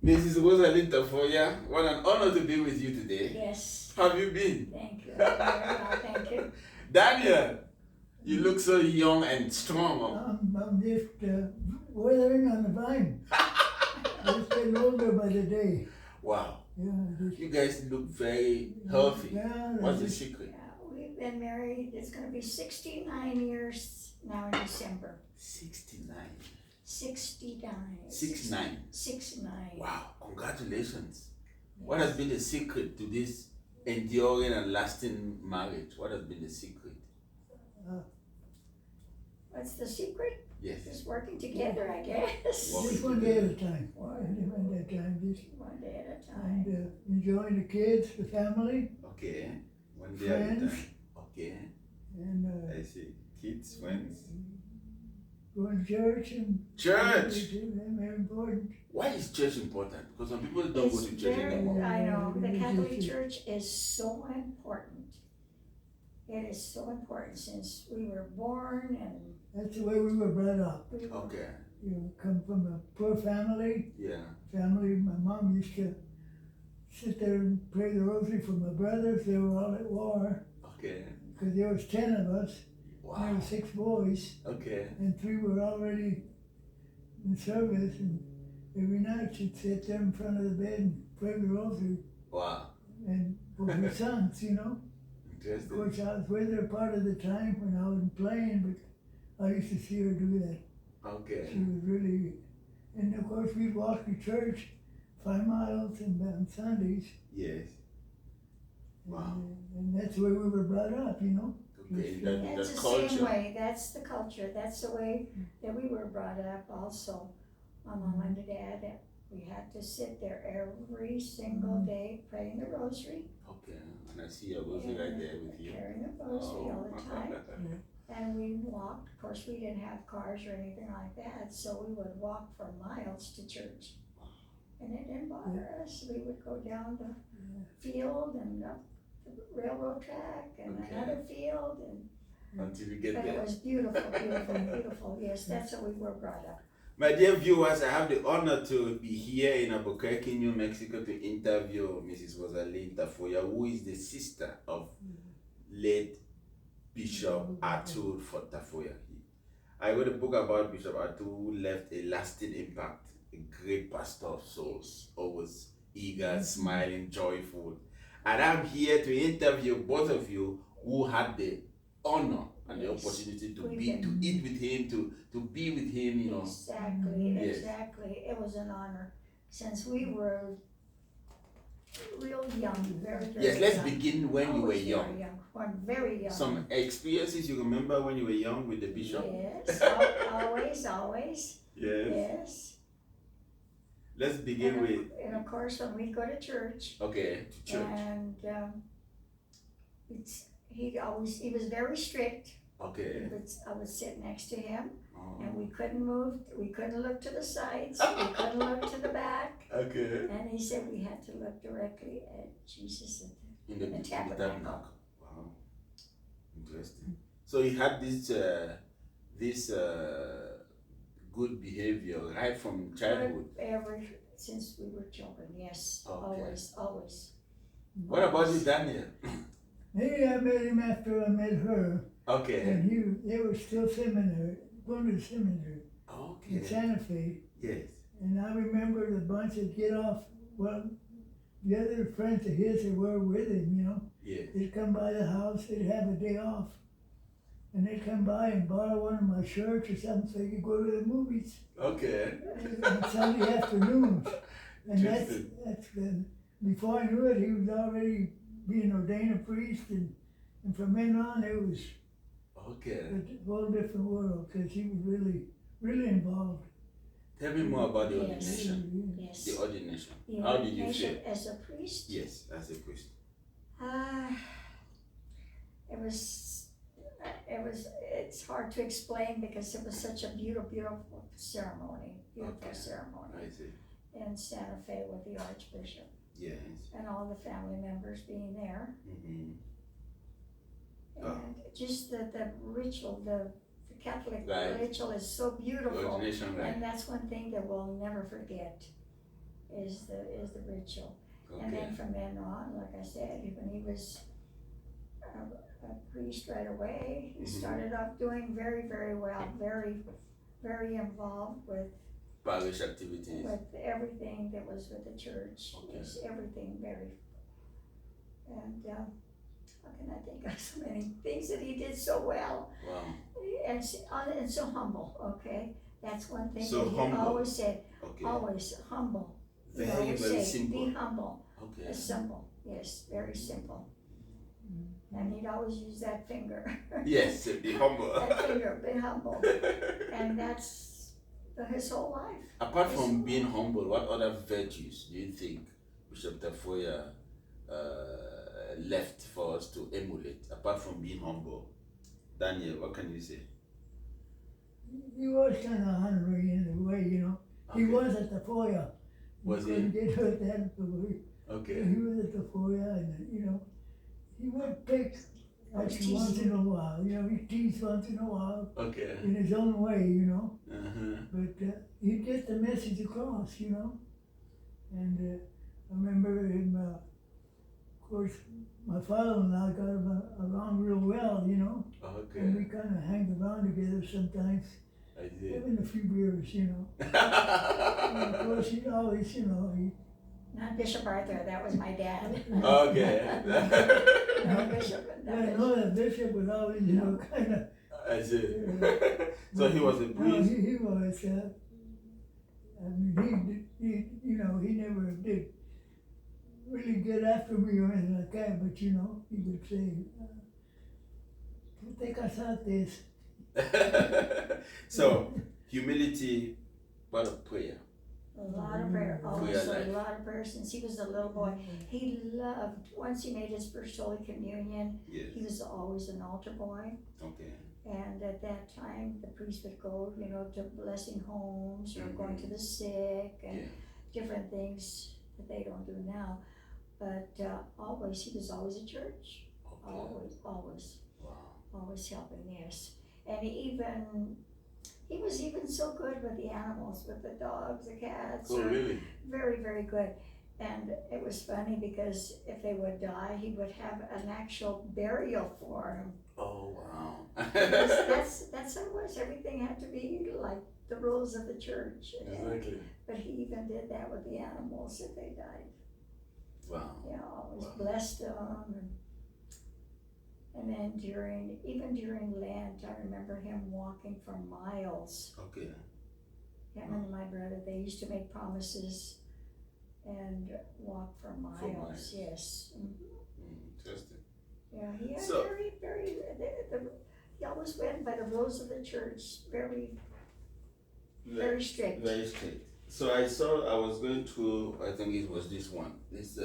Mrs. Rosaline Tafoya, what an honor to be with you today. Yes. How have you been? Thank you. Very well, thank you. Daniel, you look so young and strong. I'm just weathering on the vine. Just getting older by the day. Wow. Yeah, You guys look very healthy. Yeah, What's the secret? Yeah, we've been married, it's going to be 69 years now in December. 69. 69. 69. 69. Wow, congratulations. What has been the secret to this enduring and lasting marriage? What has been the secret? What's the secret? Yes. Just working together, I guess. just one day at a time. One day at a time. Just One day at a time. and enjoying the kids, the family, Okay. One day at a Friends. time. Okay. and I see. Kids, friends. going to church and Church! Very important. Why is church important? Because some people don't go to church very, anymore. I know, the Yeah, Catholic it's- Church is so important. It is so important since we were born and That's the way we were brought up. we were Okay. You come from a poor family. Yeah. My mom used to sit there and pray the rosary for my brothers. They were all at war Okay. because there was 10 of us. There Wow. were 6 boys, Okay. and 3 were already in service. And every night she'd sit there in front of the bed and pray the rosary. Wow. And for her sons, you know. Of Interesting. course, I was with her part of the time when I wasn't playing, but I used to see her do that. Okay. She was really, and of course we'd walk to church 5 miles and on Sundays. Yes. Wow. And that's the way we were brought up, you know. Okay. That's That the culture. same way, that's the culture, that's the way that we were brought up also. My mom and dad, we had to sit there every single day praying the rosary, Okay. And I see a rosary right there with you. carrying the rosary all the time. And we walked, of course, we didn't have cars or anything like that, so we would walk for miles to church. And it didn't bother us, we would go down the field and up the railroad track and Okay. another field and Until you get but it there. was beautiful, beautiful, beautiful. Yes, that's how we were brought up. My dear viewers, I have the honor to be here in Albuquerque, New Mexico to interview Mrs. Rosaline Tafoya, who is the sister of late Bishop Arthur Tafoya. I wrote a book about Bishop Arthur who left a lasting impact, a great pastor of souls, always eager, smiling, joyful. And I'm here to interview both of you who had the honor and the Yes. opportunity to We've be, to been- eat with him, to be with him, you know. Exactly, Yes. exactly. It was an honor since we were real young, very, very Yes, let's young. begin when you were Always young. Very young. Some experiences you remember when you were young with the bishop? Yes, always, Yes. yes. Let's begin with, And of course, when we go to church, okay, to church. and he was very strict. Okay. I would sit next to him, Oh, and we couldn't move, we couldn't look to the sides, we couldn't look to the back. okay. And he said we had to look directly at Jesus. In the The tabernacle. tabernacle. Wow. Interesting. So he had this good behavior right from childhood. Since we were children, yes, Okay. always. What about you, Daniel? Hey, I met him after I met her, Okay. and they were still going to the seminary in Okay. Santa Fe. Yes. And I remember the bunch that get off, well, the other friends of his that were with him, you know, Yes. they'd come by the house, they'd have a day off. And they'd come by and borrow one of my shirts or something so they could go to the movies Okay. on Sunday afternoons. And Interesting. that's before I knew it, he was already being ordained a priest, and from then on it was Okay. a whole different world because he was really involved. Tell me more about the Yes. ordination. Yes. The ordination. The How did you ordination feel? as a priest? Yes, as a priest. It's hard to explain because it was such a beautiful ceremony, Okay. ceremony I see. in Santa Fe with the Archbishop Yes. and all the family members being there. Mm-hmm. And just the ritual, the Catholic Right. ritual is so The beautiful. ordination, right? And that's one thing that we'll never forget. is the ritual. Okay. And then from then on, like I said, when he was a priest right away, he started off doing very, very well, very, very involved with Parish activities. with everything that was with the church. Okay. Yes, everything very. And how can I think of so many things that he did so well? Wow. And so humble. Okay, that's one thing So that he humble. always said. Okay. Always humble. He Very, always very say, simple. be humble. Okay. Simple. Yes, very simple. And he'd always use that finger. Yes, be humble. That finger, be humble. And that's his whole life. Apart from being humble, what other virtues do you think Bishop Tafoya left for us to emulate, apart from being humble? Daniel, what can you say? He was kind of honorary in a way, you know. He Okay. was at Tafoya. Was he? Couldn't get hurt that way. Okay. He was at Tafoya, and you know, he would pick Always like once teasing. in a while. You know, he teased once in a while Okay. in his own way, you know. Uh-huh. But he'd get the message across, you know. And I remember him, of course, my father-in-law got him along real well, you know. Okay. And we kind of hang around together sometimes, I did. having a few beers, you know. And of course, he always, you know, Not Bishop Arthur, that was my dad. Okay. No, Bishop, I that know the bishop was always, you know, kind of. I see. So he was a No, priest? he was, I mean, he, you know, he never did really get after me or anything like that, but you know, he would say, "Tú te casaste." So, humility, but of prayer. A lot of prayer, Prayer always a life. lot of prayer since he was a little boy. He loved, once he made his first Holy Communion, Yes. he was always an altar boy. Okay. And at that time, the priest would go, you know, to blessing homes or going to the sick and Yeah. different things that they don't do now. But always, he was always at church. Okay. Always, Wow. always helping, yes. And he was even so good with the animals, with the dogs, the cats. Oh, really? Very, very good. And it was funny because if they would die, he would have an actual burial for them. Oh, wow. That's how it was. Everything had to be like the rules of the church. Exactly. But he even did that with the animals if they died. Wow. You know, always Wow. blessed them. And then even during Lent, I remember him walking for miles. Okay. Him and my brother, they used to make promises and walk for miles. miles. Yes. Interesting. Yeah, he had So- very, he always went by the rules of the church, very strict. Very strict. So I was going through, I think it was this one. This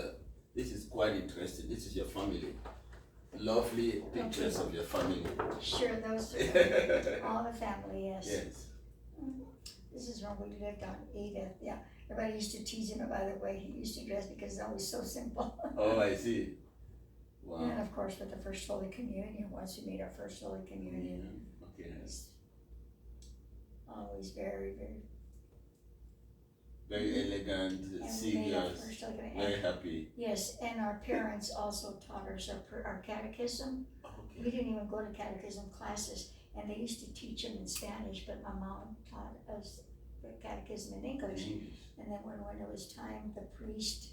is quite interesting. This is your family. Lovely pictures of your family. Sure, those all the family, yes. Yes. This is when we lived on Edith, yeah. Everybody used to tease him about the way he used to dress because that was so simple. Oh, I see. Wow. And of course, with the first Holy Communion, once we made our first Holy Communion, Okay. it was always very, very. Very elegant, And we made our serious, first Holy Communion. very happy. Yes, and our parents also taught us our catechism. We Okay. didn't even go to catechism classes, and they used to teach them in Spanish, but my mom taught us the catechism in English. English. And then when it was time, the priest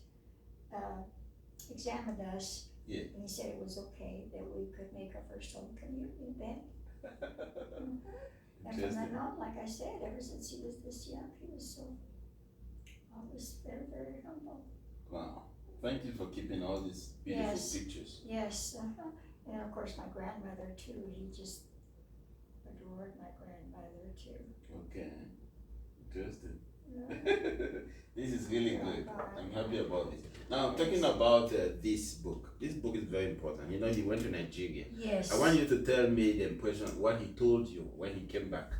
examined us, Yeah. and he said it was okay that we could make our first Holy Communion then. And from Interesting. then on, like I said, ever since he was this young, he was so always very, very humble. Wow. Thank you for keeping all these beautiful Yes. pictures. Yes, and of course my grandmother too, he just adored my grandmother too. Okay. Interesting. Yeah. This is really good. I'm happy about it. Now, talking about this book. This book is very important. You know, he went to Nigeria. Yes. I want you to tell me the impression, what he told you when he came back.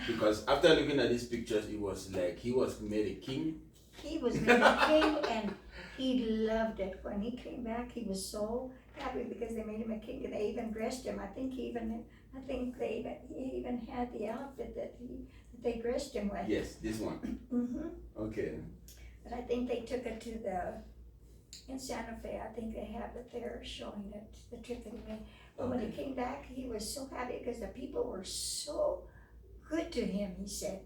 Because after looking at these pictures, it was like he was made a king. He was made a king and he loved it. When he came back, he was so happy because they made him a king and they even dressed him. I think he even had the outfit that they dressed him with. Yes, this one. Mm-hmm. Okay. But I think they took it in Santa Fe, I think they have it there showing it, the trip that he made. But when he came back, he was so happy because the people were so good to him, he said.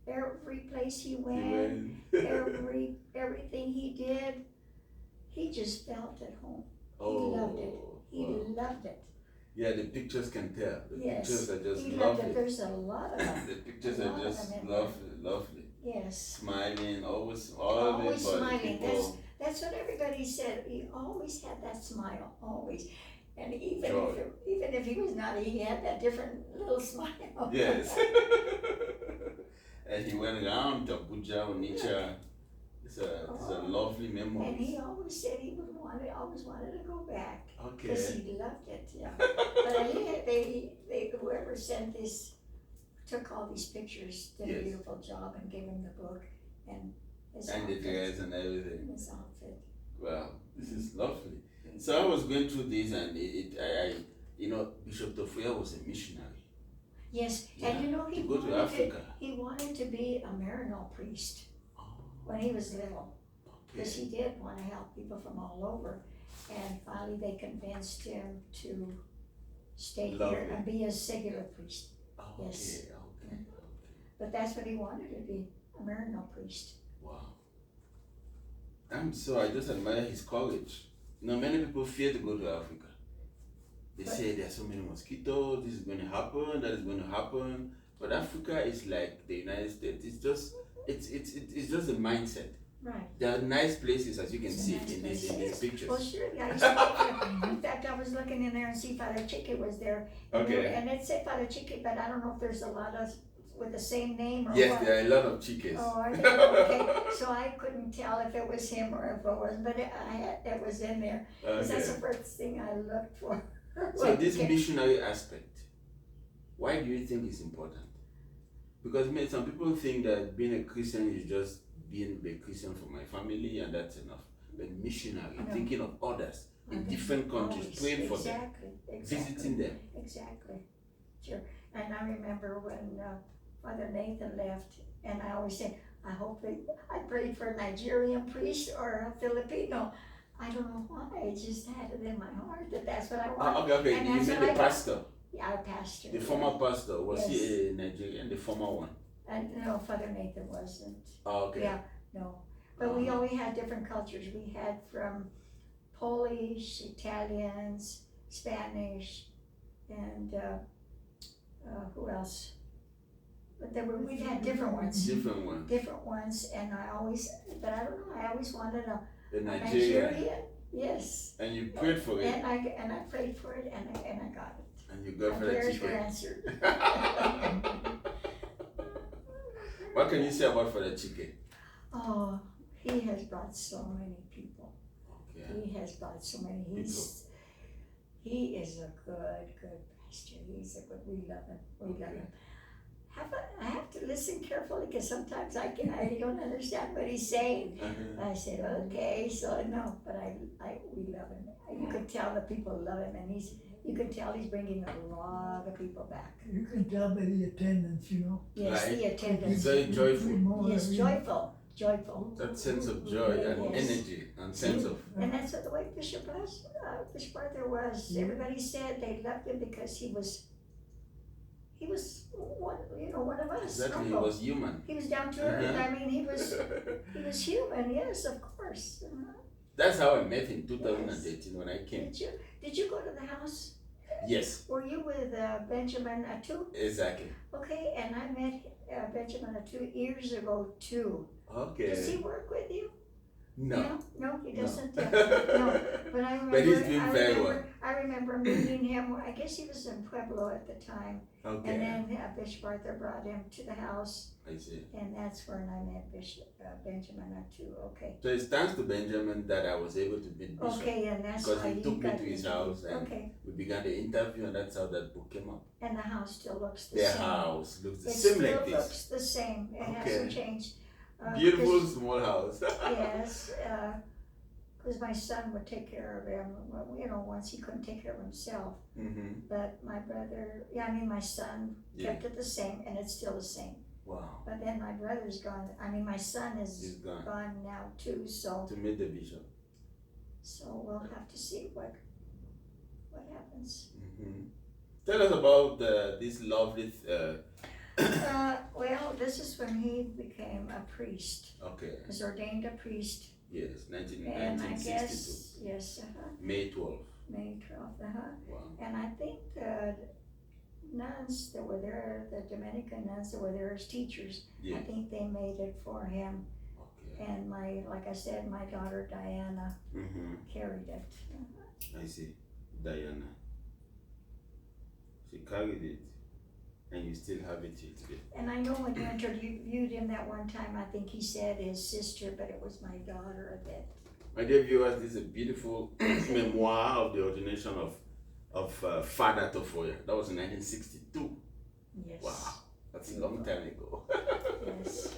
Every place he went, everything he did, he just felt at home. He loved it. He loved it. Yeah, the pictures can tell. The Yes, pictures are just he loved lovely. it. There's a lot of them. The pictures are just lovely. Yes. Smiling, always Smiling. people. That's what everybody said. He always had that smile, always. And even if he was naughty, he had that different little smile. Yes. And he went around to Abuja, Onitsha. It's a lovely memory. And he always said he always wanted to go back. Okay. Because he loved it, yeah. But they whoever sent this, took all these pictures, did a beautiful job and gave him the book and his outfit. The dress and everything. His outfit. Wow, this is lovely. So I was going through this and Bishop Tafoya was a missionary. Yes, Yeah, and he wanted to be a Maryknoll priest when he was little. Because he did want to help people from all over. And finally they convinced him to stay here and be a secular priest. Yes. Okay. But that's what he wanted to be, a Maryknoll priest. Wow. So I just admire his courage. Many people fear to go to Africa. They say there are so many mosquitoes, this is going to happen, that is going to happen. But Africa is like the United States. It's just a mindset. Right. There are nice places, as you can see in these pictures. Well, sure, yeah. In fact, I was looking in there and see Father Chique was there. And it said Father Chique, but I don't know if there's a lot of with the same name or what. Yes, there are a lot of Chiques. Oh, are there? Okay. So I couldn't tell if it was him or if it wasn't, but it was in there. Because that's the first thing I looked for. So this missionary aspect, why do you think it's important? Because some people think that being a Christian is just being a Christian for my family and that's enough. But missionary, thinking of others in different countries, praying for them, visiting them. Exactly, sure. And I remember when Father Nathan left, and I always said, I prayed for a Nigerian priest or a Filipino. I don't know why, I just had it in my heart that's what I wanted. Okay. And you mean the pastor? Yeah, a pastor. The former pastor, was he a Nigerian, the former one? And no, Father Nathan wasn't. Okay. Yeah, no. But we only had different cultures. We had from Polish, Italians, Spanish, and who else? But we've had different ones. Different ones, and I always wanted a Nigerian. Yes. And you prayed for it. And I prayed for it, and I got it. And you got for the prayers chicken. were answered. What can you say about Father Chique? Oh, he has brought so many people. Okay. He has brought so many. He is a good pastor. We love him. We love him. I have to listen carefully because sometimes I don't understand what he's saying. I said, okay, so no, but we love him. You could tell the people love him, and you could tell he's bringing a lot of people back. You can tell by the attendance, Yes, the attendance. He's very joyful. Yes, joyful. That sense of joy and energy and sense of. And that's what the way Bishop Arthur was. Everybody said they loved him because he was one of us. Exactly, he was human. He was down to earth. I mean, he was human. Yes, of course. That's how I met him, 2018 when I came. Did you go to the house? Yes. Were you with Benjamin Atu? Exactly. Okay, and I met Benjamin Atu years ago too. Okay. Does he work with you? No. No, he doesn't. No. But I remember. But he's doing very well. I remember meeting him. I guess he was in Pueblo at the time. Okay. And then Bishop Arthur brought him to the house. I see. And that's when I met Bishop Benjamin Atu. Okay. So it's thanks to Benjamin that I was able to meet Bishop. Okay, and that's because how he took me to his house and we began the interview, and that's how that book came up. And the house still looks the same. Their house looks the same like this. It still looks the same. It hasn't changed. Beautiful small house. Yes, because my son would take care of him. Once he couldn't take care of himself. But my brother, my son kept it the same, and it's still the same. Wow. But then my brother's gone, my son He's is gone gone now too, so to meet the bishop. we'll have to see what happens. Mm-hmm. Tell us about this lovely. Well, this is when he became a priest. Okay. He was ordained a priest. Yes, And I 1962. guess, yes, May 12th. May 12th, Wow. And I think the nuns that were there, the Dominican nuns that were there as teachers, Yes. I think they made it for him. Okay. And like I said, my daughter Diana Mm-hmm. carried it. I see. Diana. She carried it, and you still have it here today. And I know when you interviewed him that one time, I think he said his sister, but it was my daughter that. My dear viewers, this is a beautiful memoir of the ordination of Father Tafoya. That was in 1962. Yes. Wow, that's a long time ago. Yes.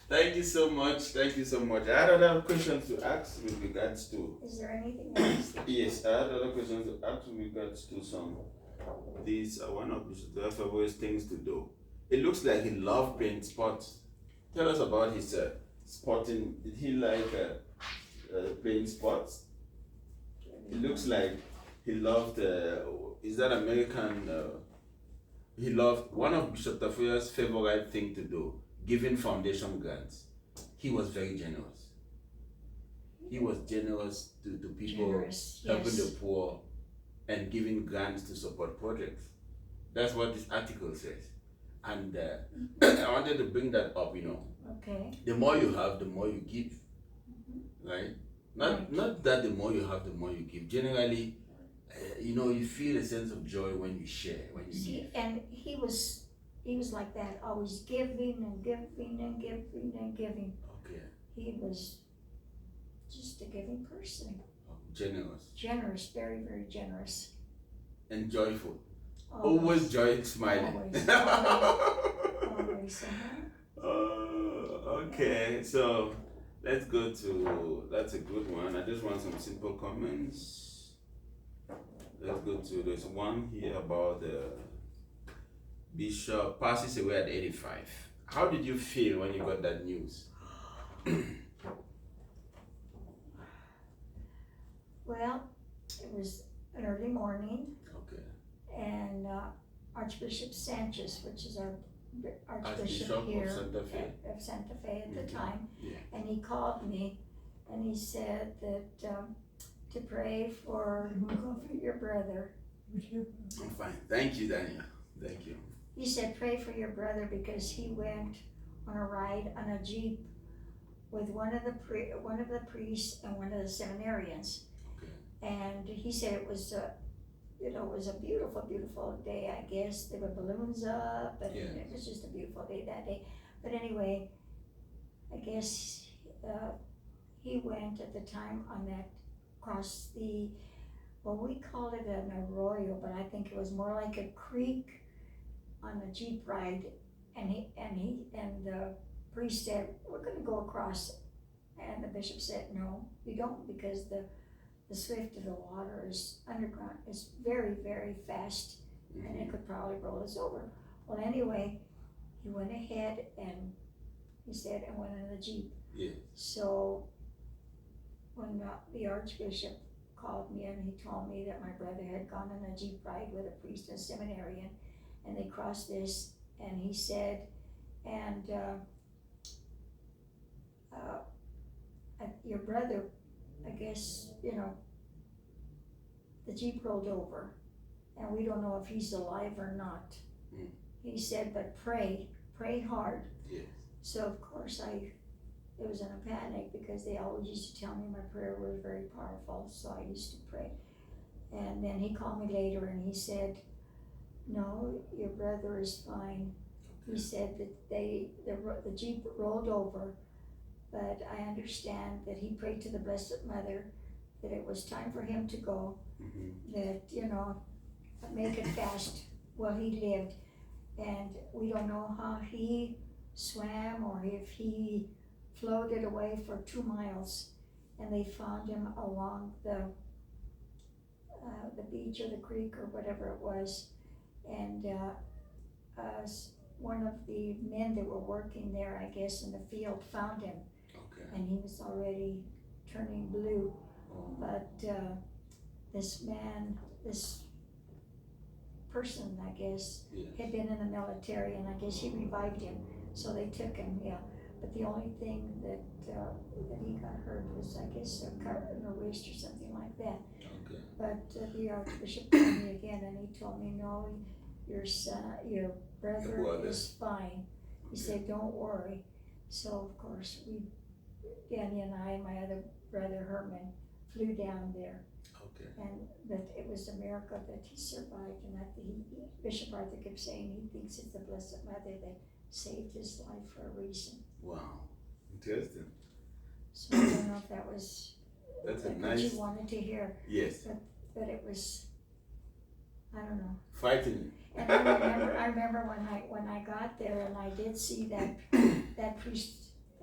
Thank you so much. Thank you so much. I had other questions to ask with regards to. Is there anything else? Yes, I had other questions to ask with regards to some. These are one of Bishop Tafoya's things to do. It looks like he loved playing sports. Tell us about his sporting. Did he like playing sports? It looks like he loved. Is that American? He loved one of Bishop Tafoya's favorite thing to do, giving foundation grants. He was very generous. He was generous to people, Generous, helping yes. the poor, and giving grants to support projects. That's what this article says. And I wanted to bring that up, Okay. The more you have, the more you give, right? Not that the more you have, the more you give. Generally, you feel a sense of joy when you share, when you See, give. and he was like that, always giving and giving and giving and giving. Okay. He was just a giving person. Generous. Generous, very, very generous. And joyful. Always joy, smiling. Always. Always. Okay, so let's go to, that's a good one. I just want some simple comments. Let's go to, there's one here about Bishop passes away at 85. How did you feel when you got that news? Well, it was an early morning, Okay. and Archbishop Sanchez, which is our Archbishop Archbishop here of Santa Fe. of Santa Fe at the time, Yeah. and he called me, and he said that to pray for your brother. I'm fine. Thank you, Daniel. Thank you. He said pray for your brother because he went on a ride on a jeep with one of the priests and one of the seminarians. Okay. And he said it was it was a beautiful, beautiful day, I guess. There were balloons up, and Yes. it was just a beautiful day that day. But anyway, I guess he went at the time on that, across the, well, we called it an arroyo, but I think it was more like a creek on a jeep ride. And the priest said, we're gonna go across. And the bishop said, no, you don't, because the swift of the water is underground, is very, very fast, and it could probably roll us over. Well, anyway, he went ahead and he said, and went in the jeep. Yes. So when the Archbishop called me and he told me that my brother had gone on a jeep ride with a priest and seminarian, and they crossed this, and he said, and your brother, I guess, the jeep rolled over, and we don't know if he's alive or not. Mm. He said, but pray hard. Yes. So of course it was in a panic, because they always used to tell me my prayer was very powerful, so I used to pray. And then he called me later and he said, no, your brother is fine. He said that the jeep rolled over, but I understand that he prayed to the Blessed Mother that it was time for him to go, that, make it fast. Well, he lived, and we don't know how he swam or if he floated away for 2 miles, and they found him along the beach or the creek or whatever it was, and one one of the men that were working there, I guess, in the field found him, Okay. and he was already turning blue. Oh. But this man, this person, I guess, Yeah. had been in the military, and I guess he revived him, so they took him, yeah. But the only thing that he got hurt was, I guess, a cut in a wrist or something like that. Okay. But the Archbishop called me again, and he told me, no, your son, your brother is fine. He said, don't worry. So of course Danny and I, my other brother Herman, flew down there. Okay. And that it was a miracle that he survived, and that Bishop Arthur kept saying he thinks it's the Blessed Mother that saved his life for a reason. Wow. Interesting. So I don't know if that was That's a what nice. you wanted to hear, Yes. but it was, I don't know. Frightening. And I remember when I got there and I did see that priest,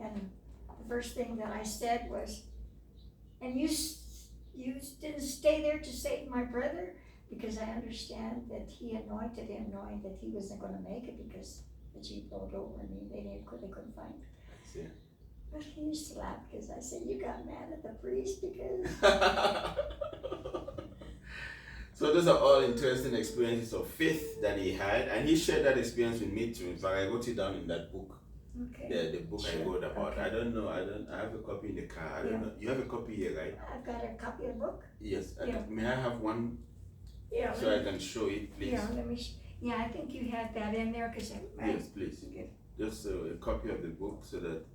and the first thing that I said was, and you didn't stay there to save my brother? Because I understand that he anointed him knowing that he wasn't going to make it because the jeep rolled over and they couldn't find him. I see. But he used to laugh because I said, you got mad at the priest because... So those are all interesting experiences of faith that he had, and he shared that experience with me too. In fact, I wrote it down in that book. Okay. The book I Sure. wrote about. Okay. I don't know. I have a copy in the car. I don't Yeah. know. You have a copy here, right? I've got a copy of the book. Yes. Yeah. May I have one Yeah. so I can show it, please? Yeah, I think you had that in there because Yes, please. Okay. Just a copy of the book so that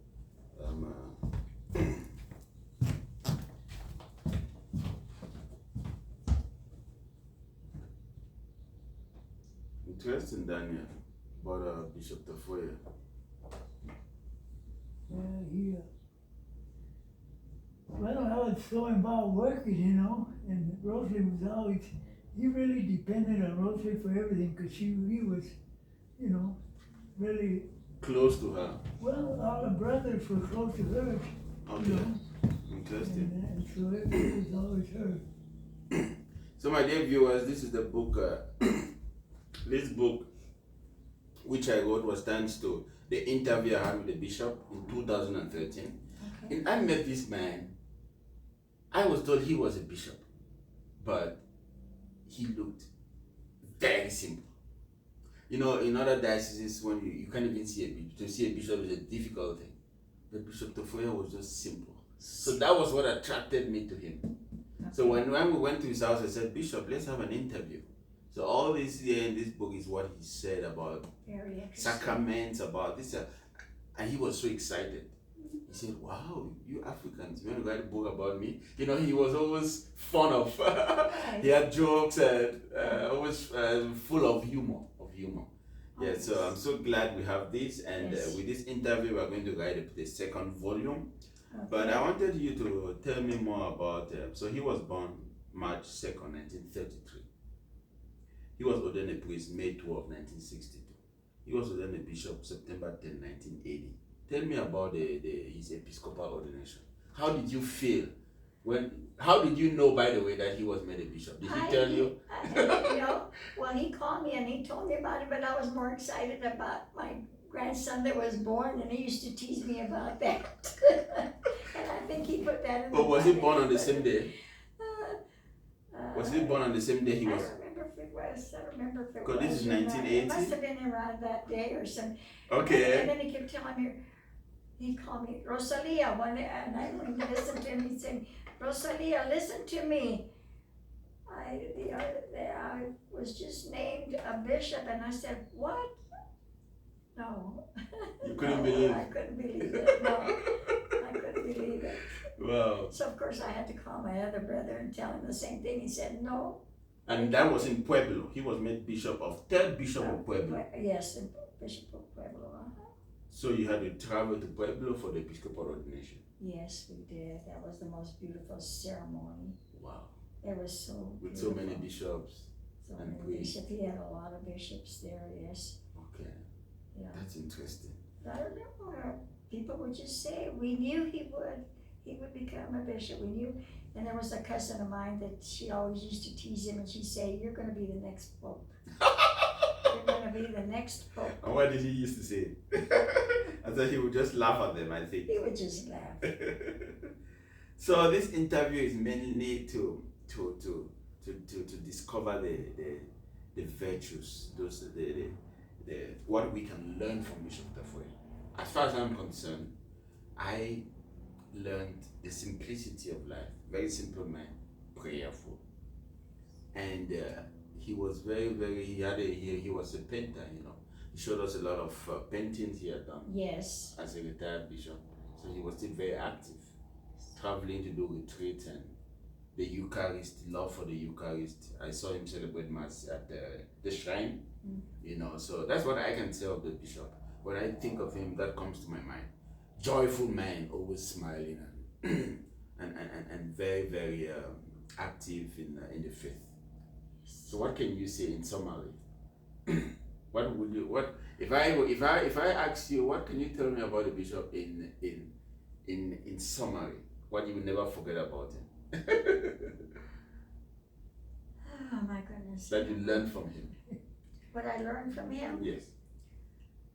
interesting, Daniel, about Bishop Tafoya. Yeah, well, I was so involved working, you know, and Rosalie was always, he really depended on Rosalie for everything, because he was, you know, really, Close to her. well, all the brothers were close to her, you Okay. know, Interesting. and so it was always her. So, my dear viewers, this is the book. This book, which I wrote, was thanks to the interview I had with the bishop in 2013. Okay. And I met this man. I was told he was a bishop, but he looked very simple. You know, in other dioceses, when you can't even see a bishop, to see a bishop is a difficult thing. But Bishop Tafoya was just simple. So that was what attracted me to him. Okay. So when we went to his house, I said, Bishop, let's have an interview. So all this here in this book is what he said about Very interesting. sacraments, about this, and he was so excited. He said, wow, you Africans, you want to write a book about me? You know, he was always fun of, he had jokes and always full of humor. Yeah, so I'm so glad we have this, and Yes. with this interview, we're going to write the second volume. Okay. But I wanted you to tell me more about, so he was born March 2nd, 1933. He was ordained a priest May 12, 1962. He was ordained a bishop September 10, 1980. Tell me about his episcopal ordination. How did you feel how did you know, by the way, that he was made a bishop? Did he tell you? You know, well, he called me and he told me about it, but I was more excited about my grandson that was born, and he used to tease me about that. And I think he put that in the But was he Bible, born on the but, same day? Was he born on the same day he was? I don't remember if it was. Because this is or not. 1980? It must have been around that day or something. Okay. And then he kept telling me, he'd call me Rosalia one day, and I wouldn't listen to him. He'd say, Rosalia, listen to me. The other day I was just named a bishop, and I said, what? No. You couldn't No, believe I it? couldn't believe it. No, I couldn't believe it. Wow. So of course I had to call my other brother and tell him the same thing. He said, no. And that was in Pueblo. He was made third bishop of Pueblo. Yes, Bishop of Pueblo. So you had to travel to Pueblo for the episcopal ordination. Yes, we did. That was the most beautiful ceremony. Wow. It was so With beautiful. so many bishops. So and many priests. bishops. He had a lot of bishops there, yes. Okay. Yeah. That's interesting. I don't know. People would just say, we knew he would become a bishop. We knew. And there was a cousin of mine that she always used to tease him, and she'd say, you're going to be the next pope. You're gonna be the next Pope. And what did he used to say? I thought he would just laugh at them, I think. He would just laugh. So this interview is mainly to discover the virtues, those the what we can learn from Bishop Tafoya. As far as I'm concerned, I learned the simplicity of life. Very simple man, prayerful, and he was he was a painter. You know, he showed us a lot of paintings he had done. Yes. As a retired bishop, so he was still very active, traveling to do retreats and the Eucharist, love for the Eucharist. I saw him celebrate Mass at the shrine, you know, so that's what I can say of the bishop. When I think of him, that comes to my mind. Joyful man, always smiling and very, very active in the faith. So what can you say in summary? If I ask you, what can you tell me about the bishop in summary? What you will never forget about him? Oh my goodness. That you learned from him. What I learned from him? Yes.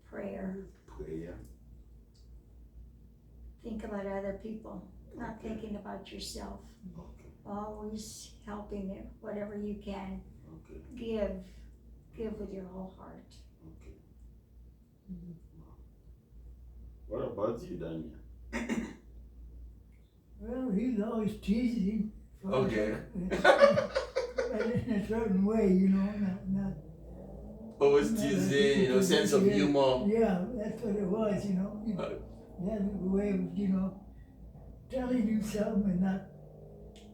Prayer. Prayer. Think about other people, not thinking about yourself. Okay. Always helping it, whatever you can. Okay. Give with your whole heart. Okay. What about you, Daniel? Well, he's always teasing. Okay. But in a certain way, you know, not Always teasing, you know, sense of humor. Yeah, that's what it was, you know. He had a way of, you know, telling you something and not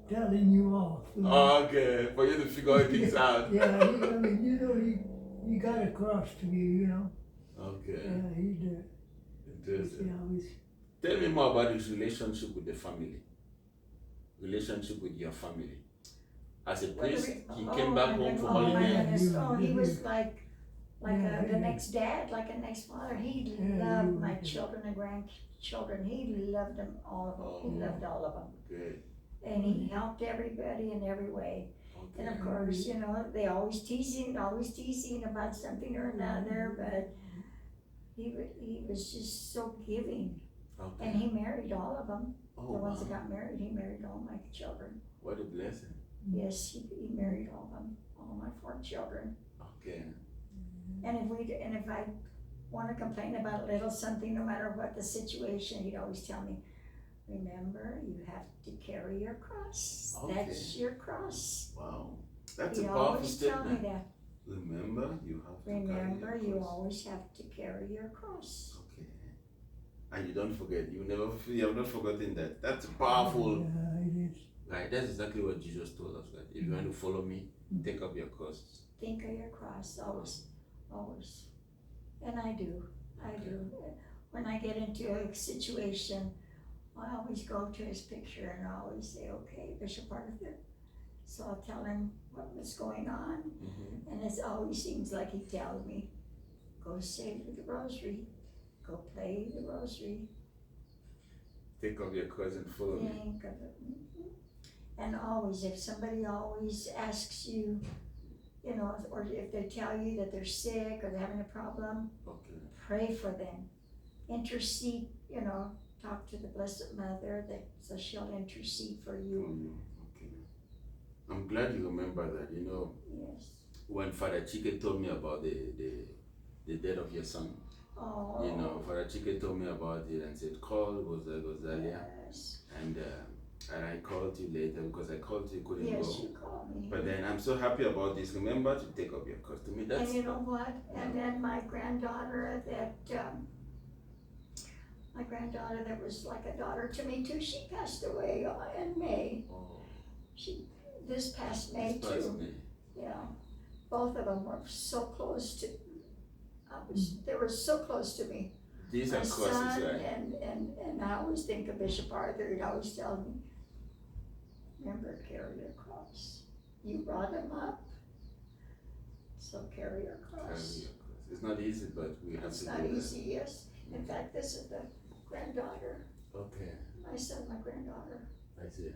telling you off. You know? Okay, for you to figure things out. Yeah, I mean, you know, he got across to you, you know. Okay. Yeah, he did. Interesting. Yeah, Tell me more about his relationship with the family. Relationship with your family. As a priest, he came back home for holiday. He was like Yeah, the next dad, like a next father. He loved my children and grandchildren. He loved them all of them. He loved all of them. Good. And he helped everybody in every way. Okay. And of course, you know, they always teasing about something or another, but he was just so giving. Okay. And he married all of them. Oh, The ones that wow. got married, he married all my children. What a blessing. Yes, he married all of them, all my 4 children. Okay. And if I want to complain about a little something, no matter what the situation, he'd always tell me, remember, you have to carry your cross. Okay. That's your cross. Wow. That's He a powerful always tell me statement. that. Remember, you have to Remember, carry you your cross. always have to carry your cross. Okay. And you don't forget. You have not forgotten that. That's a powerful. Yeah, it is. Right. That's exactly what Jesus told us. That if you want to follow me, take up your cross. Think of your cross, always, always. And I do. When I get into a situation, I always go to his picture and I always say, okay, Bishop Arthur. So I'll tell him what was going on. Mm-hmm. And it always seems like he tells me, go say the rosary, go play the rosary, Take up your cross and follow me. think of it. And always, if somebody always asks you, you know, or if they tell you that they're sick or they're having a problem, Okay. pray for them. Intercede, you know, talk to the Blessed Mother, so she'll intercede for you. Okay. I'm glad you remember that. You know, Yes. when Father Chike told me about the death of your son, Oh. you know, Father Chike told me about it and said, call Rosalia. Yes. And I called you later because I called you, couldn't Yes, go. you called me. But then I'm so happy about this. Remember to take up your cross. To me, that's. And you know what? And then my granddaughter that was like a daughter to me too, she passed away in May. Oh, This past May surprised too. me. Yeah. Both of them were so close to, they were so close to me. These My are crosses, son right? and I always think of Bishop Arthur, he'd always tell me, remember, carry your cross. You brought him up, so carry your Carry cross. your cross. It's not easy, but we have It's to not do that. easy, yes. In fact, this is the granddaughter, Okay, my son, my granddaughter. I see.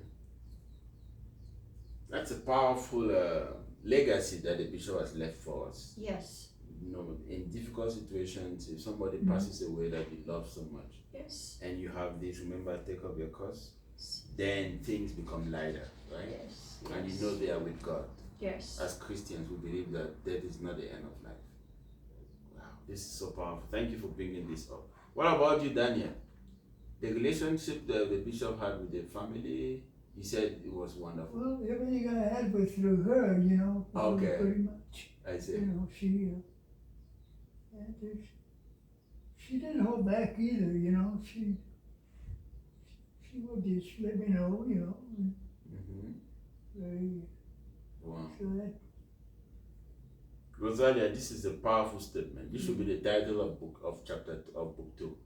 That's a powerful legacy that the bishop has left for us. Yes, in difficult situations, if somebody passes away that you love so much, Yes. and you have this, remember, take up your cross, then things become lighter, right? Yes. And you know they are with God. Yes. As Christians, we believe that death is not the end of life. Wow, this is so powerful. Thank you for bringing this up. What about you, Daniel? The relationship that the bishop had with the family, he said it was wonderful. Well, everything I had was through her, you know. Okay. Pretty much. I see. You know, she didn't hold back either, you know. She would just let me know, you know. Very, Wow. so that, Rosalia, this is a powerful statement. This should be the title of book 2.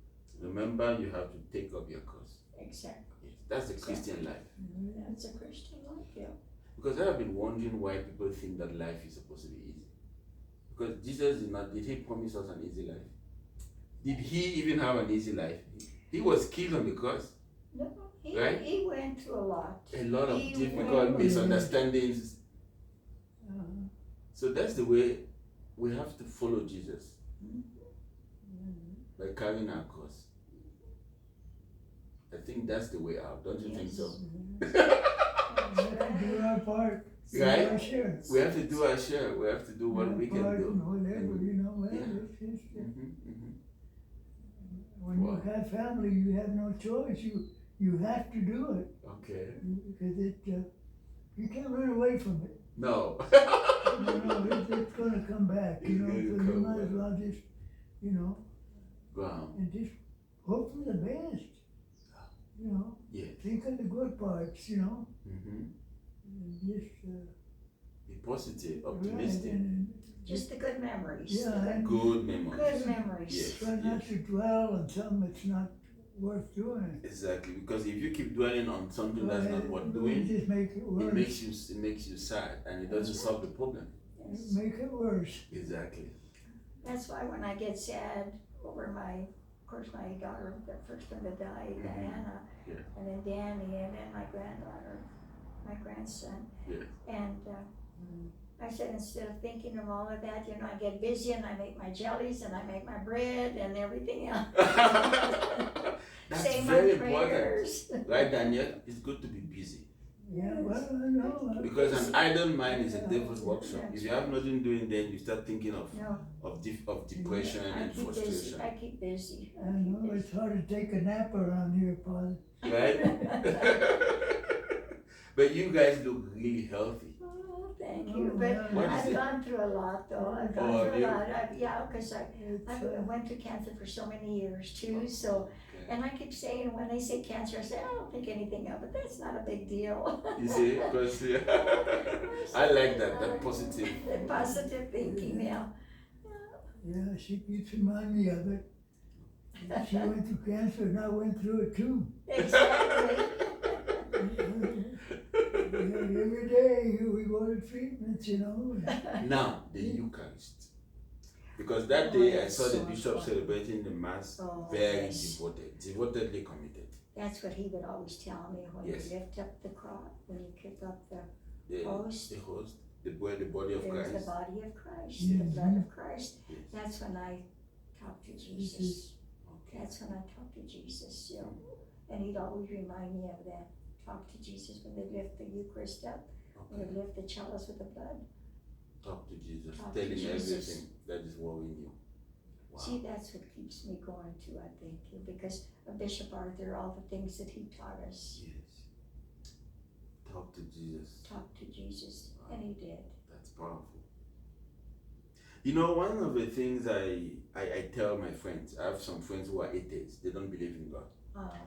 Remember, you have to take up your cross. Exactly. Yes, that's the Christian life. That's a Christian life, yeah. Because I have been wondering why people think that life is supposed to be easy. Because Jesus did he promise us an easy life? Did he even have an easy life? He was killed on the cross. No, Right? he went through a lot. A lot of He difficult went- misunderstandings. So that's the way we have to follow Jesus. By carrying our cross. I think that's the way out, don't you think so? we have to do our part. Do Right? our share. We have to do our share. We have to do what Our we can part do. and whatever, you know, well, Yeah. it's just, Mhm. when Wow. you have family, you have no choice. You have to do it Okay. because you can't run away from it. No. It's gonna come back, you know. It's So gonna you come might as back. well just, you know, Wow. and just hope for the best. You know, Yeah. think of the good parts, you know, Mm-hmm. and just Be positive, right, optimistic. and Just the good memories. Yeah, the and- Good memories. good memories. Yes. try not to dwell on something that's not worth doing. Exactly. Because if you keep dwelling on something that's not worth It doing, just make it worse. it makes you sad, and it doesn't solve the problem. Yes. Make it worse. Exactly. That's why when I get sad over my daughter, the first one that died, Diana, Yeah. and then Danny, and then my granddaughter, my grandson. Yeah. And I said, instead of thinking of all of that, you know, I get busy and I make my jellies and I make my bread and everything else. That's Say my very important. prayers. Right, Daniel? It's good to be busy. Yeah, well, I know. Because an idle mind is a devil's workshop. If you have nothing doing, then you start thinking of No, depression I and keep busy. frustration. I keep busy. I know it's hard to take a nap around here, Father. Right? But you guys look really healthy. Oh, thank Oh, you. But yeah. What is I've it? gone through a lot, though. I've Oh, gone have through you? a lot. Because I It's, went through cancer for so many years too. So, Okay. and I keep saying when they say cancer, I say I don't think anything of it. That's not a big deal. You see? Because I like that positive. The positive thinking, yeah. yeah, she keeps reminding me of it. She went through cancer and I went through it too. Exactly. Every day we go to treatments, you know. Now, the Eucharist. Because that day I saw the bishop celebrating the Mass Oh, very yes. devotedly committed. That's what he would always tell me when Yes. you lift up the cross, when you pick up the The Host. the host, the body of there's Christ. the body of Christ, Mhm. the blood of Christ. Yes. That's when I talk to Jesus. Okay. That's when I talk to Jesus, you know. And he'd always remind me of that. Talk to Jesus when they lift the Eucharist up, when Okay. they lift the chalice with the blood. Talk to Jesus. Talk Tell to him Jesus. everything that is worrying you. Wow. See, that's what keeps me going too, I think, because of Bishop Arthur, all the things that he taught us. Yes. Talk to Jesus. Talk to Jesus, and he did. That's powerful. You know, one of the things I tell my friends, I have some friends who are atheists, they don't believe in God.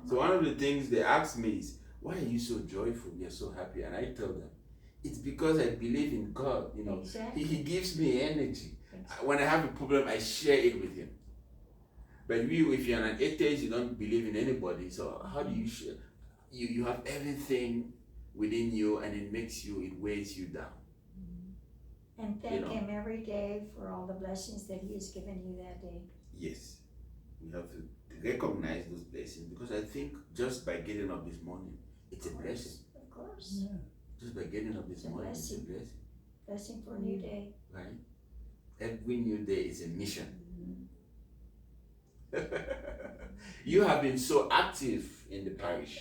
So one of the things they ask me is, why are you so joyful? You're so happy. And I tell them, it's because I believe in God. You know, Exactly. he gives me energy. When I have a problem, I share it with him. But if you're an atheist, you don't believe in anybody. So how do you share? You have everything within you, and it weighs you down. And thank You know. him every day for all the blessings that he has given you that day. Yes, we have to recognize those blessings, because I think just by getting up this morning, it's a blessing. Of course. Yeah. Just by getting up this It's a morning, it's a blessing. blessing, Blessing for a new day. right? Every new day is a mission. You have been so active in the parish.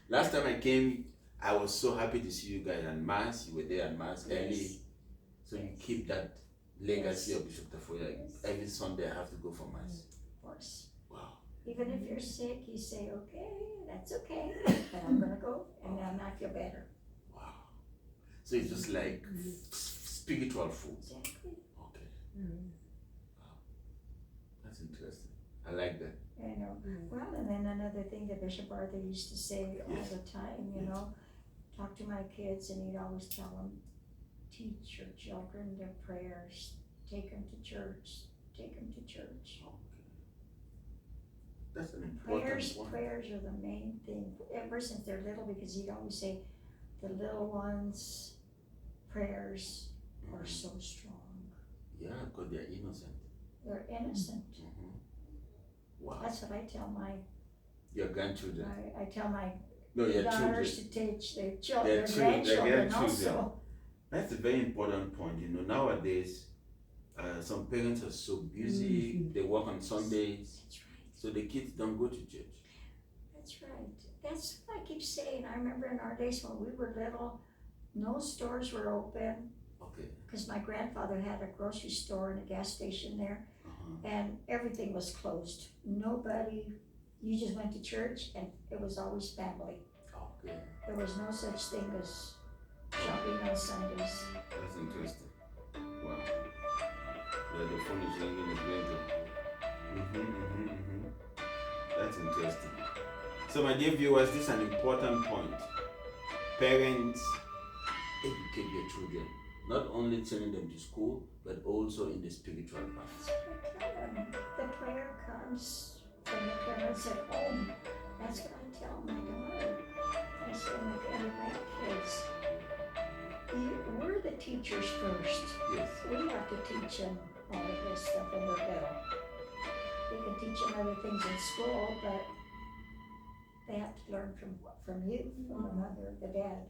Last time I came, I was so happy to see you guys at Mass. You were there at Mass early. So you keep that legacy of Bishop Tafoya. Every Sunday I have to go for Mass. Of course. Wow. Even if you're sick, you say, okay, that's okay, but I'm gonna go, and then I feel better. Wow. So it's just like spiritual food. Exactly. Okay. Wow. That's interesting. I like that. I know. Well, and then another thing that Bishop Arthur used to say all the time, you know, talk to my kids, and he'd always tell them, teach your children their prayers, take them to church, take them to church. Okay. That's an important one. Prayers are the main thing, ever since they're little, because he'd always say, the little ones' prayers are so strong. Yeah, because they're innocent. They're innocent. Wow. That's what I tell Your grandchildren. I tell my Your daughters children. to teach their Their grandchildren grandchildren. also. That's a very important point. You know, nowadays, some parents are so busy. They work on Sundays, That's right. so the kids don't go to church. That's right. That's what I keep saying. I remember in our days when we were little, no stores were open, Okay. because my grandfather had a grocery store and a gas station there, and everything was closed. Nobody, you just went to church, and it was always family. Okay. There was no such thing as shopping on Sundays. That's interesting. Wow. Yeah, the phone is ringing again. That's interesting. So my dear viewers, this is an important point. Parents, educate your children. Not only sending them to school, but also in the spiritual path. The prayer comes from the parents at home. That's what I tell my daughter. I say, and my kids, we're the teachers first. Yes. We have to teach them all of this stuff when they're little. We can teach them other things in school, but they have to learn from you, from the mother, the dad.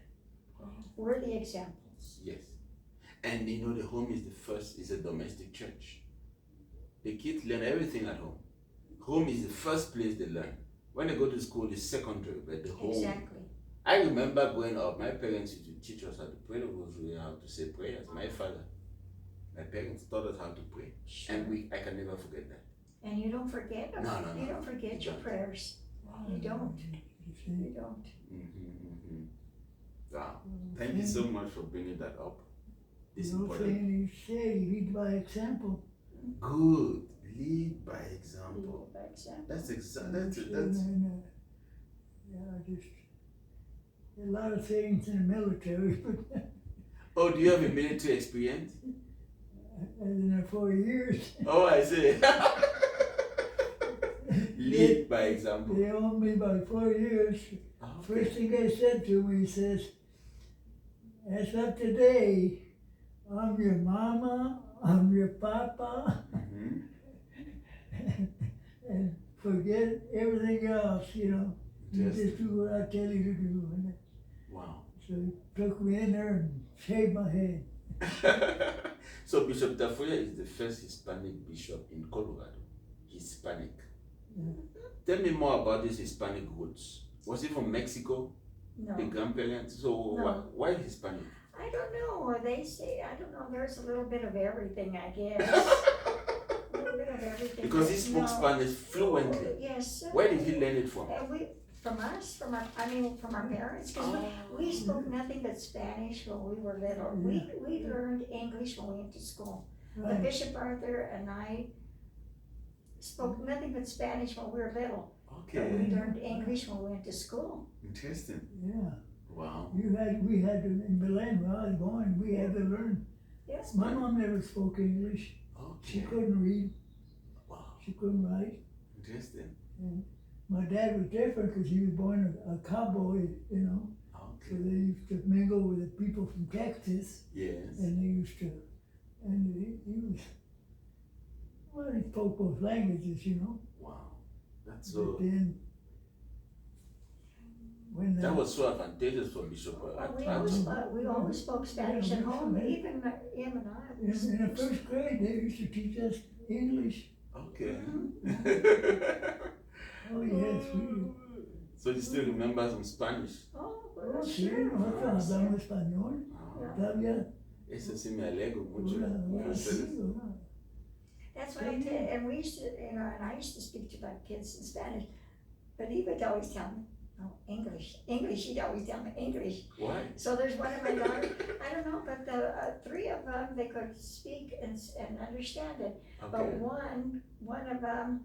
We're the examples. Yes. And you know, the home is a domestic church. The kids learn everything at home. Home is the first place they learn. When they go to school, it's secondary, but the home. Exactly. I remember growing up, my parents used to teach us how to pray the rosary, how to say prayers. My parents taught us how to pray. Sure. And I can never forget that. And you don't forget them. No. You don't forget your prayers. You don't. You don't. Wow. Thank you so much for bringing that up. It's You important. you say, lead by example. Good. Lead by example. By example. That's Just a lot of things in the military, but Oh, do you have a military experience? in 4 years, Oh, I see. Lead by example. they owned me by 4 years. First thing they said to me, he says, as of today, I'm your mama, I'm your papa, and forget everything else, you know. You just do what I tell you to do. And Wow. so he took me in there and shaved my head. So Bishop Tafoya is the first Hispanic bishop in Colorado. Hispanic. Yeah. Tell me more about this Hispanic roots. Was he from Mexico? No. The grandparents? So No. why Hispanic? I don't know. They say, I don't know. There's a little bit of everything, I guess. A little bit of everything. Because he spoke Spanish fluently. Yes. Where did he learn it from? From us, from our parents, because we spoke nothing but Spanish when we were little. We learned English when we went to school. Right. But Bishop Arthur and I spoke nothing but Spanish when we were little. But Okay. we learned English when we went to school. Interesting. Yeah. Wow. We had to, in Belen, where I was born, we had to learn. Yes. My mom never spoke English. She Okay. couldn't read, Wow. she couldn't write. Interesting. And my dad was different because he was born a cowboy, you know. So Okay. they used to mingle with the people from Texas, Yes. and they used to, and he was, well, he spoke both languages, you know. Wow. That's But so. then, when That was so advantageous for Bishop We always spoke Spanish at home, even him and I. in the first grade, they used to teach us English. Okay. Oh, yes, we. So you still remember some Spanish? Oh, Oh, well, sí, sure. nosotros hablamos español. Todavía. Eso sí me alegro mucho. Ahora sí, ¿verdad? That's what I did, and we used to, and I used to speak to my kids in Spanish, but he would always tell me, no, English, he'd always tell me English. Why? So there's one of my daughters, I don't know, but the three of them, they could speak and understand it. But Okay. one of them,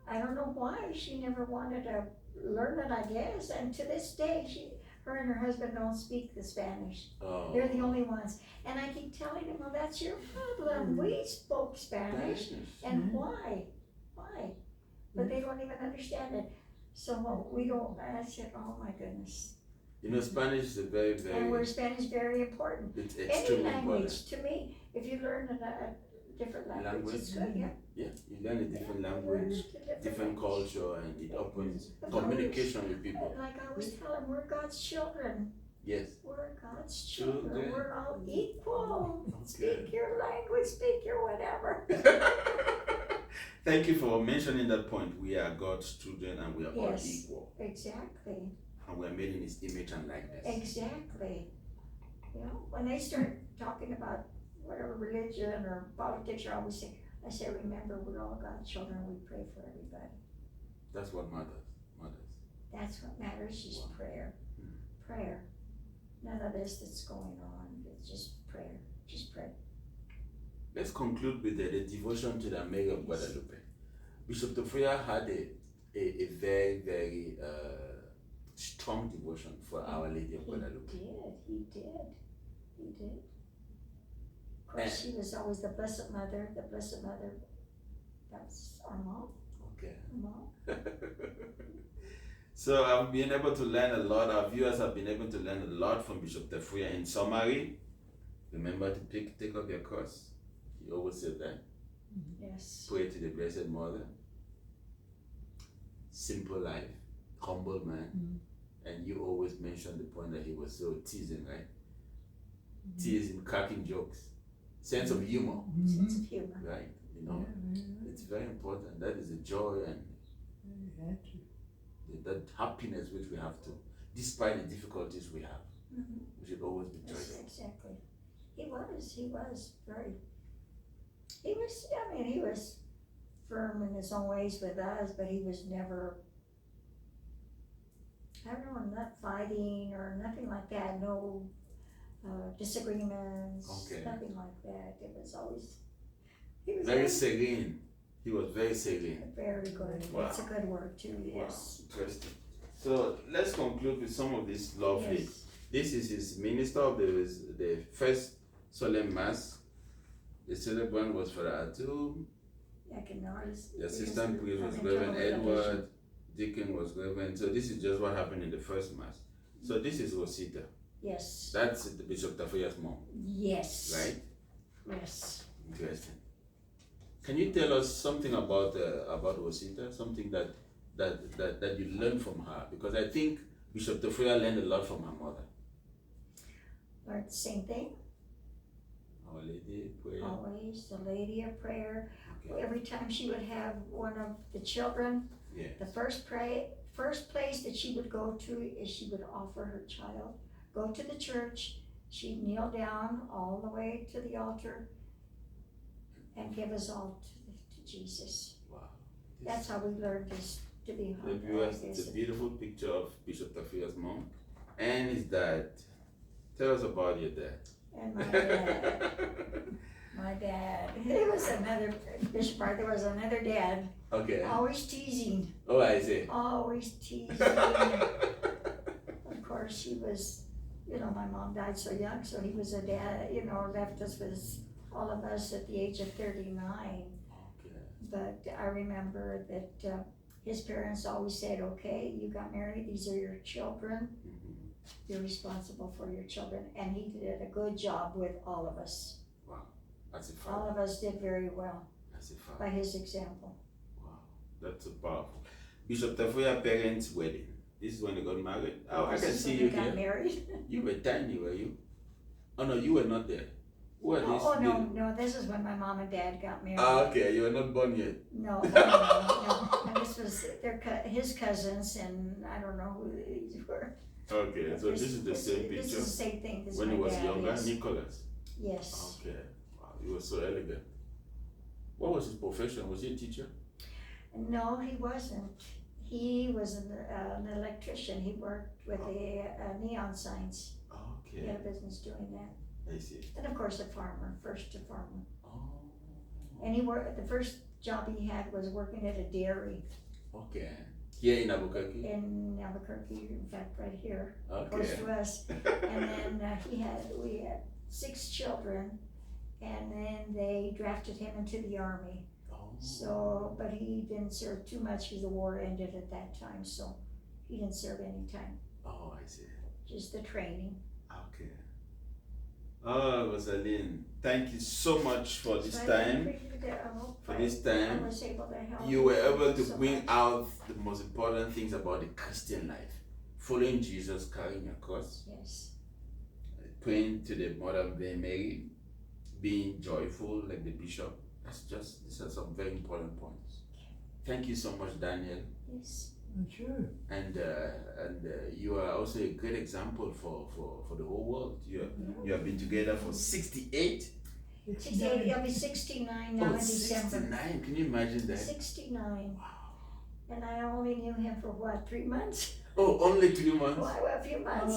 I don't know why, she never wanted to learn it, I guess, and to this day, her and her husband don't speak the Spanish. Oh. They're the only ones. And I keep telling them, well, that's your problem. We spoke Spanish. And why? Why? But they don't even understand it. So we don't, I said, oh my goodness. You know, Spanish is a very, very. And where Spanish is very important. It's Any extremely language, important. to me, if you learn a different language, it's good, yeah. Yeah, you learn a different language, different culture, and it opens But communication with people. Like I always tell them, we're God's children. Yes. We're God's children. Children. We're all equal. Okay. Speak your language, speak your whatever. Thank you for mentioning that point. We are God's children and we are all Yes. equal. Exactly. And we are made in His image and likeness. Exactly. You know, when they start talking about whatever religion or politics, I always say, remember, we're all God's children. We pray for everybody. That's what matters. That's what matters, is Wow. prayer. Prayer. None of this that's going on. It's just prayer. Just pray. Let's conclude with the devotion to the Mary of Guadalupe. Bishop Tafoya had a very, very strong devotion for Our Lady of Guadalupe. He did. Of course, she was always the Blessed Mother. That's our mom. Okay. Mom. So I've been able to learn a lot. Our viewers have been able to learn a lot from Bishop Tafoya. In summary, remember to take up your cross. He always said that. Yes. Pray to the Blessed Mother. Simple life, humble man. And you always mention the point that he was so teasing, right? Teasing, cracking jokes, sense of humor, Sense of humor. right? You know, it's very important. That is a joy and that happiness which we have to, despite the difficulties we have, we should always be Yes, joyful. exactly. He was very, he was firm in his own ways with us, but he was never, I don't know, not fighting or nothing like that, no disagreements, Okay. nothing like that. It was always, he was Very serene. He was very serene. very good. Wow. It's a good word too, yes. Wow, interesting. So let's conclude with some of this lovely. Yes. This is his minister of the first solemn mass. The celebrant was Father Atum. I can notice. The assistant priest was Reverend Edward. Deacon was Reverend. So this is just what happened in the first mass. So this is Rosita. Yes. That's the Bishop Tafoya's mom, Yes. right? Yes. Interesting. Can you tell us something about Rosita? Something that you learned from her? Because I think Bishop Tafoya learned a lot from her mother. Learned the same thing. Our Lady prayer. Always the Lady of Prayer. Okay. Every time she would have one of the children, Yeah. the first place that she would go to is she would offer her child, go to the church, she'd kneel down all the way to the altar and give us all to Jesus. Wow. That's how we learned this, to be The humble. viewers, it's a beautiful picture of Bishop Tafoya's mom and his dad. Tell us about your dad. And my dad. My dad. It was another, Bishop Arthur was another dad. Okay. Always teasing. Oh, I see. Always teasing. Of course, he was, my mom died so young, so he was a dad, left us with all of us at the age of 39. Okay. But I remember that his parents always said, okay, you got married, these are your children. You're responsible for your children. And he did a good job with all of us. Wow. That's a All father. of us did very well That's a father. by his example. Wow. That's so powerful. Bishop Tafoya parents' wedding. This is when they got married? Oh, I This can is see when you they got here. married. You were tiny, were you? Oh no, you were not there. Who are these? No, this is when my mom and dad got married. Ah, okay, you were not born yet. No. And this was his cousins, and I don't know who these were. Okay, so this is the same This picture is the same thing. This is when my he was dad, younger, yes. Nicholas. Yes. Okay, wow, he was so elegant. What was his profession? Was he a teacher? No, he wasn't. He was an electrician. He worked with the neon signs. He Okay, had a business doing that. I see. And of course, a farmer, first a farmer. Oh, And he worked, the first job he had was working at a dairy okay. Here in Albuquerque? in Albuquerque, in fact, right here, close Okay. to us. And then we had 6 children, and then they drafted him into the army. Oh. So, but he didn't serve too much because the war ended at that time, so he didn't serve any time, Oh, I see. just the training. Okay. Oh, Rosaline, thank you so much for this So I time. appreciate it. I hope For this time, I was able to help. you were able Thank to you so bring much. out the most important things about the Christian life. Following Jesus, carrying a cross, Yes, praying to the Mother Mary, being joyful like the bishop. These are some very important points. Thank you so much, Daniel. yes. Sure. And you are also a great example for the whole world. You have been together for 68. 68, he'll be 69 now in December. 69. Can you imagine that? 69. Wow. And I only knew him for what, 3 months? Oh, only 3 months? Well, a few months.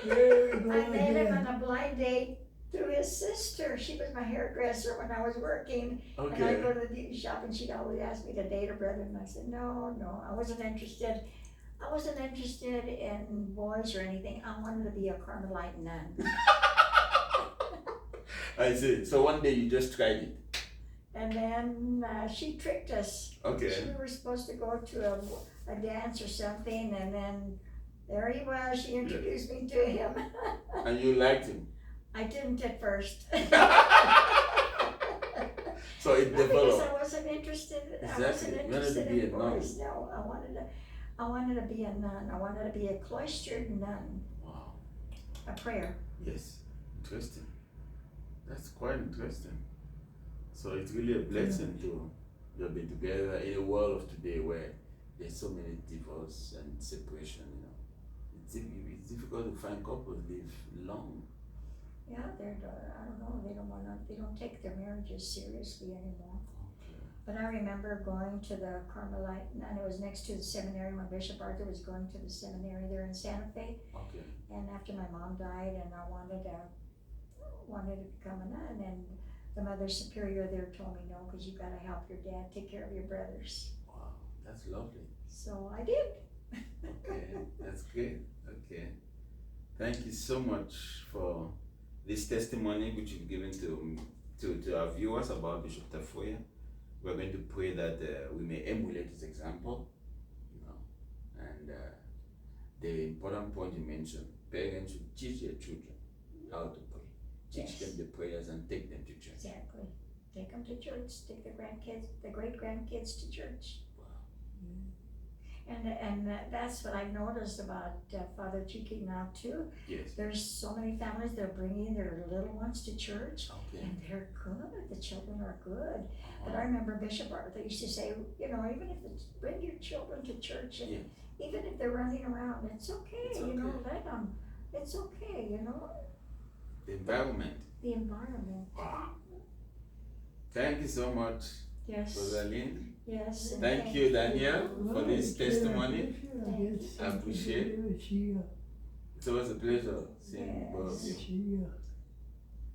I met him on a blind date through his sister. She was my hairdresser when I was working. And I'd Okay. go to the beauty shop and she'd always ask me to date her brother. And I said, no, I wasn't interested. I wasn't interested in boys or anything. I wanted to be a Carmelite nun. I see. So one day you just tried it. And then she tricked us. Okay. We were supposed to go to a dance or something, and then there he was. She introduced me to him. And you liked him. I didn't at first. So it Because developed. I wasn't interested. I Exactly. wasn't You wanted to interested be in a nun. boys. No, I wanted to be a nun. I wanted to be a cloistered nun. Wow. A prayer. Yes. Interesting. That's quite interesting. So it's really a blessing to have been together in a world of today where there's so many divorce and separation, you know. It's difficult to find couples live long. Yeah, I don't know. They don't take their marriages seriously anymore. Okay. But I remember going to the Carmelite, and it was next to the seminary when Bishop Arthur was going to the seminary there in Santa Fe. Okay. And after my mom died, and I wanted to become a nun, and the Mother Superior there told me no, because you gotta help your dad take care of your brothers. Wow, that's lovely. So I did. Okay, that's good. Okay. Thank you so much for this testimony which you've given to our viewers about Bishop Tafoya. We're going to pray that we may emulate his example, you know. And the important point you mentioned, parents should teach their children how to pray. Teach Yes. them the prayers and take them to church. Exactly. Take them to church. Take the great grandkids to church. Wow. And that's what I've noticed about Father Chiki now too. Yes. There's so many families that are bringing their little ones to church, Okay. and they're good. The children are good. But I remember Bishop Arthur used to say, you know, even if it's bring your children to church, and Yeah. even if they're running around, it's okay. It's You know, okay. let them. It's okay. You know, The environment. the environment. Wow. Thank you so much, Yes. Rosaline. Yes. And Thank you, Daniel, for this testimony. Yes, I appreciate it. She, It's always a pleasure seeing both of you. she,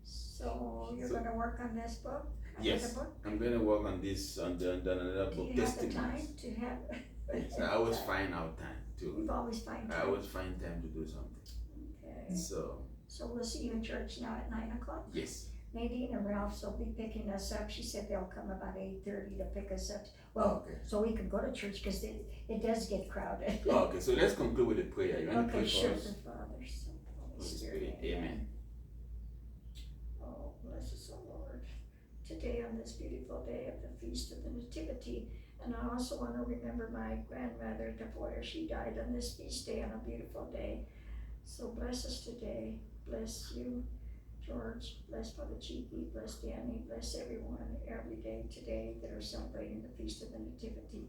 So you're So- gonna work on this book? Yes. Another book? I'm going to work on this on another Do book, you have the testimonies. time to have? Yes, I always find out time too. You've always find I time. always find time to do something. Okay. So So we'll see you in church now at 9 o'clock. yes. Nadine and Ralph will be picking us up. She said they'll come about 8:30 to pick us up. Well, Okay. so we can go to church because it does get crowded. Okay, so let's conclude with a prayer. You want to pray Okay, for sure. us? The Father, Son, Holy Holy Spirit. Spirit, amen. Oh, bless us, O Lord. Today on this beautiful day of the Feast of the Nativity, And I also want to remember my grandmother Tafoya. She died on this feast day on a beautiful day. So bless us today. Bless you, George. Bless Father Chiqui. Bless Danny. Bless everyone every day today that are celebrating the Feast of the Nativity.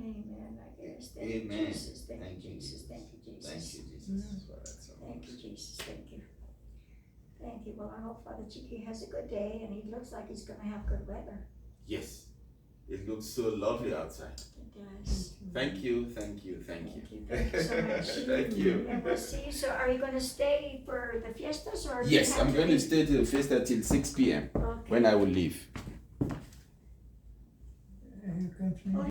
Amen, I guess. Thank Amen. you, Jesus. Thank Thank you, you, Jesus. Thank you, Jesus. Thank you, Jesus, for that so Thank much. you, Jesus. Thank you. Thank you. Well, I hope Father Chiqui has a good day, and he looks like he's going to have good weather. Yes, it looks so lovely outside. It does. Thank you, thank you, thank you. Thank you so much. Thank you. And we'll see. So, are you going to stay for the fiestas, or? Yes, I'm going to stay to the fiesta till 6 p.m. Okay. when I will leave. You continue.